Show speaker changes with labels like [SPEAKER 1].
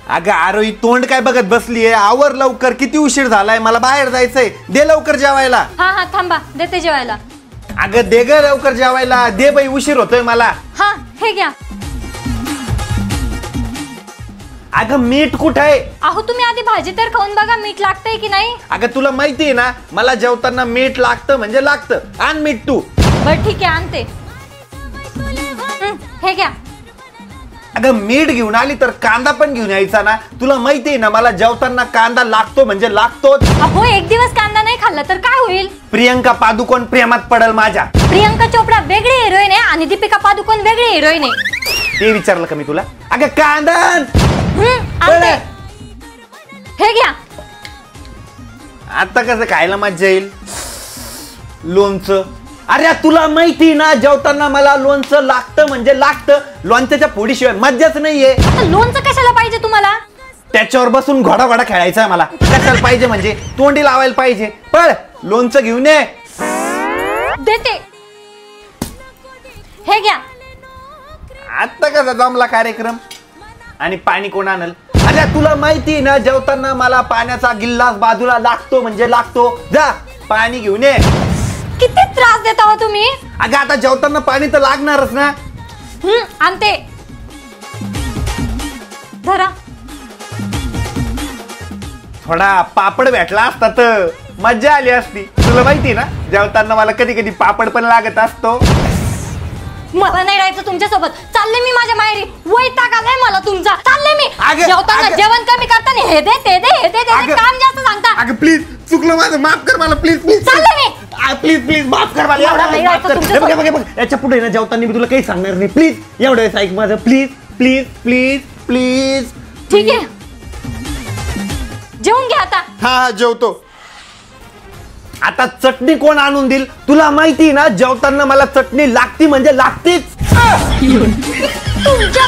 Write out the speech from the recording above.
[SPEAKER 1] अगं आरोही तोंड काय बघत बसलीये? आवर लवकर, किती उशीर झालाय, मला बाहेर जायचंय. दे लवकर जेवायला.
[SPEAKER 2] हा हा थांबा, देते जेवायला.
[SPEAKER 1] अगं दे ग लवकर जेवायला, दे बाई, उशीर होतोय मला.
[SPEAKER 2] हा हे घ्या.
[SPEAKER 1] अगं मीठ कुठं आहे?
[SPEAKER 2] अहो तुम्ही आधी भाजी तर खाऊन बघा, मीठ लागतंय की नाही.
[SPEAKER 1] अगं तुला माहितीये ना, मला जेवताना मीठ लागतं म्हणजे लागतं. आण मीठ तू.
[SPEAKER 2] बर ठीक आहे, आणते. हे घ्या.
[SPEAKER 1] अगं मीठ घेऊन आली तर कांदा पण घेऊन यायचा ना. तुला माहितीये ना, मला जेवताना कांदा लागतो म्हणजे लागतोच.
[SPEAKER 2] अहो एक दिवस कांदा नाही खाल्ला तर काय होईल?
[SPEAKER 1] प्रियंका पादुकोण प्रेमात पडल माझ्या.
[SPEAKER 2] प्रियंका चोपडा वेगळी हिरोईन आहे आणि दीपिका पादुकोण वेगळी हिरोईन आहे.
[SPEAKER 1] ते विचारलं का मी तुला? अगं कांदा
[SPEAKER 2] आणते. हे घ्या.
[SPEAKER 1] आता कसं खायला मजा येईल? लोणचं. अरे तुला माहिती ना, जेवताना मला लोणचं लागतं म्हणजे लागतं. लोणच्याच्या फोडीशिवाय मज्जाच नाहीये.
[SPEAKER 2] लोणचं कशाला पाहिजे तुम्हाला?
[SPEAKER 1] त्याच्यावर बसून घोडा घोडा खेळायचा मला. कशाला पाहिजे म्हणजे? तोंडी लावायला पाहिजे. पण लोणचं घेऊन ये.
[SPEAKER 2] देते. हे घ्या.
[SPEAKER 1] आता कसा जमला कार्यक्रम? आणि पाणी कोण आणल? अरे तुला माहिती ना, जेवताना मला पाण्याचा गिल्लास बाजूला लागतो म्हणजे लागतो. जा पाणी घेऊन ये.
[SPEAKER 2] किती त्रास देता हो तुम्ही?
[SPEAKER 1] अगं आता जेवताना पाणी तर लागणारच ना.
[SPEAKER 2] आणते. धरा.
[SPEAKER 1] थोडा पापड भेटला असता तर मज्जा आली असती. तुला माहिती ना, जेवताना मला कधी कधी पापड पण लागत असतो.
[SPEAKER 2] मला नाही राहायचं तुमच्या सोबत. चालले मी माझ्या माहेरी. वैताग आलाय मला तुमचा. चालले मी. जेवताना जेवण कमी करताना हे दे ते दे हे दे ते काम जास्त सांगता.
[SPEAKER 1] अगं प्लीज, चुकलं माझं, माफ कर मला प्लीज प्लीज.
[SPEAKER 2] चालले मी.
[SPEAKER 1] प्लीज प्लीज माफ कर मला. याच्या पुढे ना जेवताना मी तुला काही सांगणार नाही. प्लीज एवढं वेळेस ऐक माझं. Please please please please.
[SPEAKER 2] ठीक आहे, जेवून घ्या आता.
[SPEAKER 1] हा जेवतो. आता चटणी कोण आणून देईल? तुला माहिती ना, जेवताना मला चटणी लागती म्हणजे लागतीच.
[SPEAKER 2] तुमच्या